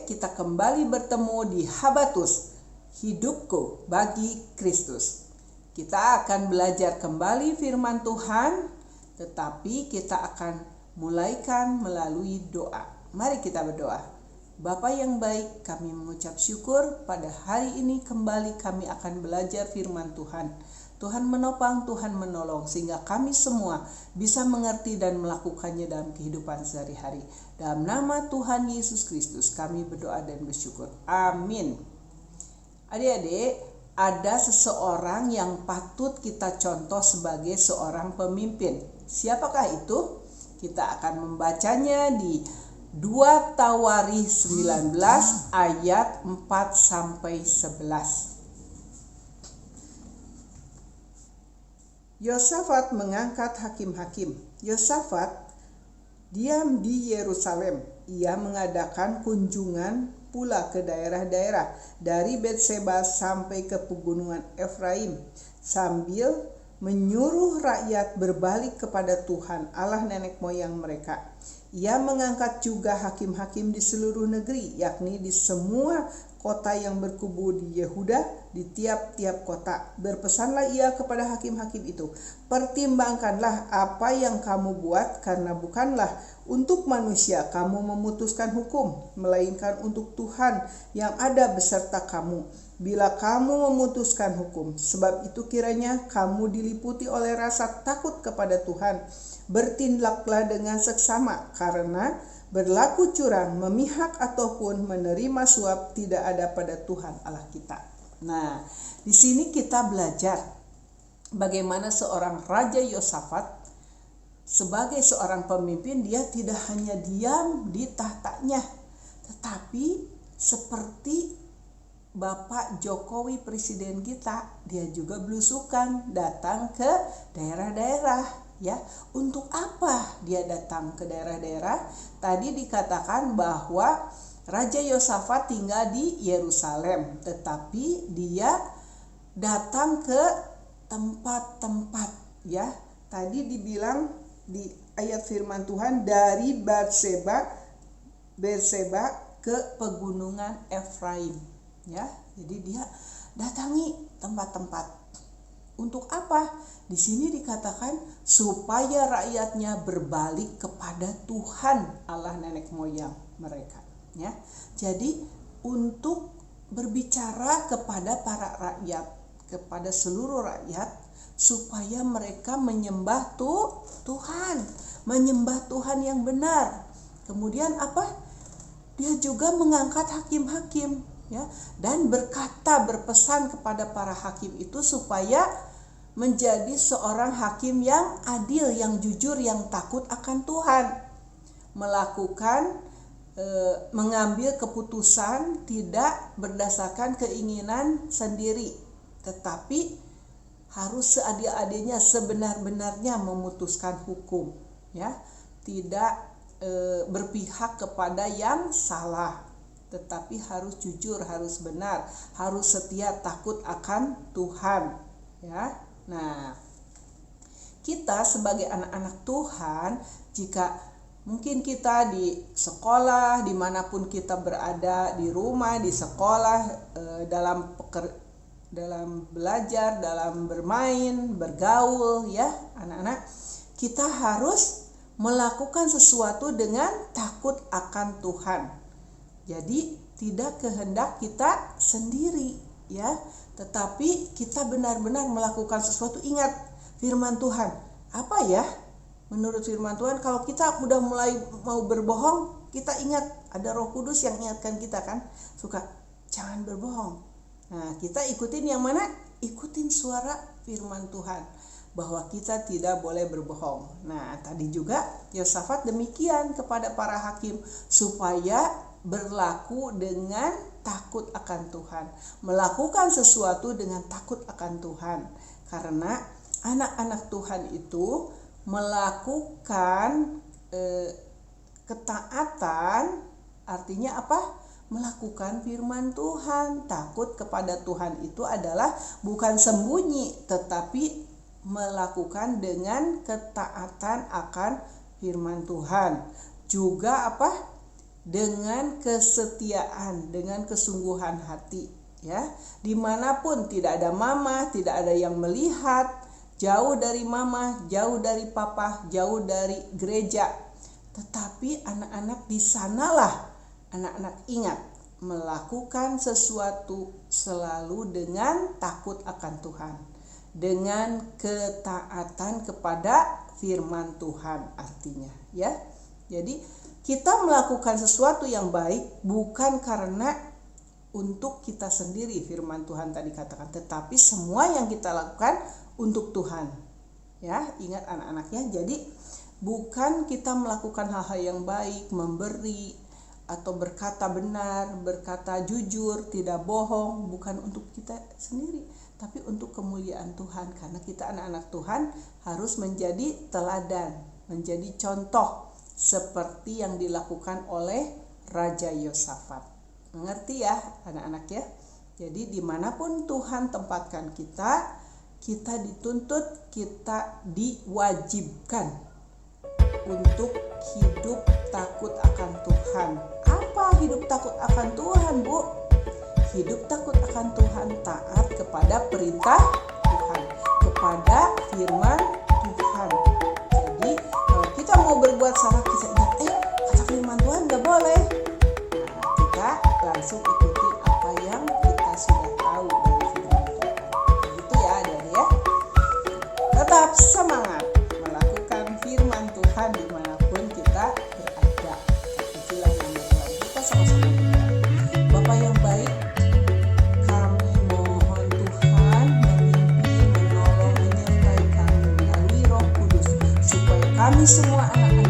kita kembali bertemu di Habatus, hidupku bagi Kristus. Kita akan belajar kembali firman Tuhan, tetapi kita akan mulaikan melalui doa. Mari kita berdoa. Bapa yang baik, kami mengucap syukur pada hari ini kembali kami akan belajar firman Tuhan. Tuhan menopang, Tuhan menolong, sehingga kami semua bisa mengerti dan melakukannya dalam kehidupan sehari-hari. Dalam nama Tuhan Yesus Kristus kami berdoa dan bersyukur. Amin. Adik-adik, ada seseorang yang patut kita contoh sebagai seorang pemimpin. Siapakah itu? Kita akan membacanya di 2 Tawarikh 19 ayat 4-11. Yosafat mengangkat hakim-hakim. Yosafat diam di Yerusalem. Ia mengadakan kunjungan pula ke daerah-daerah dari Betseba sampai ke pegunungan Efraim, sambil menyuruh rakyat berbalik kepada Tuhan Allah nenek moyang mereka. Ia mengangkat juga hakim-hakim di seluruh negeri, yakni di semua kota yang berkubu di Yehuda, di tiap-tiap kota. Berpesanlah ia kepada hakim-hakim itu, pertimbangkanlah apa yang kamu buat, karena bukanlah untuk manusia kamu memutuskan hukum, melainkan untuk Tuhan yang ada beserta kamu. Bila kamu memutuskan hukum, sebab itu kiranya kamu diliputi oleh rasa takut kepada Tuhan. Bertindaklah dengan seksama, karena berlaku curang, memihak ataupun menerima suap tidak ada pada Tuhan Allah kita. Nah, di sini kita belajar bagaimana seorang Raja Yosafat sebagai seorang pemimpin, dia tidak hanya diam di tahtanya, tetapi seperti Bapak Jokowi presiden kita, dia juga belusukan datang ke daerah-daerah. Ya, untuk apa dia datang ke daerah-daerah? Tadi dikatakan bahwa Raja Yosafat tinggal di Yerusalem, tetapi dia datang ke tempat-tempat, ya. Tadi dibilang di ayat firman Tuhan dari Berseba ke pegunungan Efraim, ya. Jadi dia datangi tempat-tempat. Untuk apa? Di sini dikatakan supaya rakyatnya berbalik kepada Tuhan Allah nenek moyang mereka, ya. Jadi untuk berbicara kepada para rakyat, kepada seluruh rakyat, supaya mereka menyembah Tuhan, menyembah Tuhan yang benar. Kemudian apa? Dia juga mengangkat hakim-hakim, ya, dan berpesan kepada para hakim itu supaya menjadi seorang hakim yang adil, yang jujur, yang takut akan Tuhan, mengambil keputusan tidak berdasarkan keinginan sendiri, tetapi harus seadil-adilnya, sebenar-benarnya memutuskan hukum, ya, tidak berpihak kepada yang salah, tetapi harus jujur, harus benar, harus setia, takut akan Tuhan, ya. Nah, kita sebagai anak-anak Tuhan, jika mungkin kita di sekolah, dimanapun kita berada, di rumah, di sekolah, dalam belajar, dalam bermain, bergaul, ya anak-anak, kita harus melakukan sesuatu dengan takut akan Tuhan. Jadi tidak kehendak kita sendiri, ya, tetapi kita benar-benar melakukan sesuatu. Ingat firman Tuhan. Apa ya? Menurut firman Tuhan, kalau kita udah mulai mau berbohong, kita ingat ada Roh Kudus yang ingatkan kita, kan? Suka, jangan berbohong. Nah, kita ikutin yang mana? Ikutin suara firman Tuhan, bahwa kita tidak boleh berbohong. Nah, tadi juga Yosafat demikian kepada para hakim, supaya berlaku dengan takut akan Tuhan, melakukan sesuatu dengan takut akan Tuhan. Karena anak-anak Tuhan itu melakukan ketaatan, artinya apa? Melakukan firman Tuhan. Takut kepada Tuhan itu adalah bukan sembunyi, tetapi melakukan dengan ketaatan akan firman Tuhan. Juga apa? dengan kesetiaan, dengan kesungguhan hati, ya. Dimanapun tidak ada mama, tidak ada yang melihat, jauh dari mama, jauh dari papa, jauh dari gereja. Tetapi anak-anak di sanalah anak-anak ingat melakukan sesuatu selalu dengan takut akan Tuhan, dengan ketaatan kepada firman Tuhan artinya, ya. Jadi kita melakukan sesuatu yang baik bukan karena untuk kita sendiri, firman Tuhan tadi katakan, tetapi semua yang kita lakukan untuk Tuhan. Ya, ingat anak-anaknya. Jadi bukan kita melakukan hal-hal yang baik, memberi atau berkata benar, berkata jujur, tidak bohong, bukan untuk kita sendiri, tapi untuk kemuliaan Tuhan. Karena kita anak-anak Tuhan harus menjadi teladan, menjadi contoh seperti yang dilakukan oleh Raja Yosafat. Mengerti ya anak-anak ya? Jadi dimanapun Tuhan tempatkan kita, kita dituntut, kita diwajibkan untuk hidup takut akan Tuhan. Apa hidup takut akan Tuhan, Bu? Hidup takut akan Tuhan taat kepada perintah Tuhan, kepada firman Tuhan. Jadi kalau kita mau berbuat salah, kita ingat, kata firman Tuhan gak boleh. Nah, kita langsung ikuti apa yang kita sudah tahu dari firman Tuhan. Begitu ya adik-adik ya. Tetap semangat melakukan firman Tuhan dimanapun kita berada. Itulah nama Tuhan. Kita sama-sama berdoa. Bapa yang baik, kami mohon Tuhan memimpin, menolong, menyertai kami melalui Roh Kudus, supaya kami semua anak-anak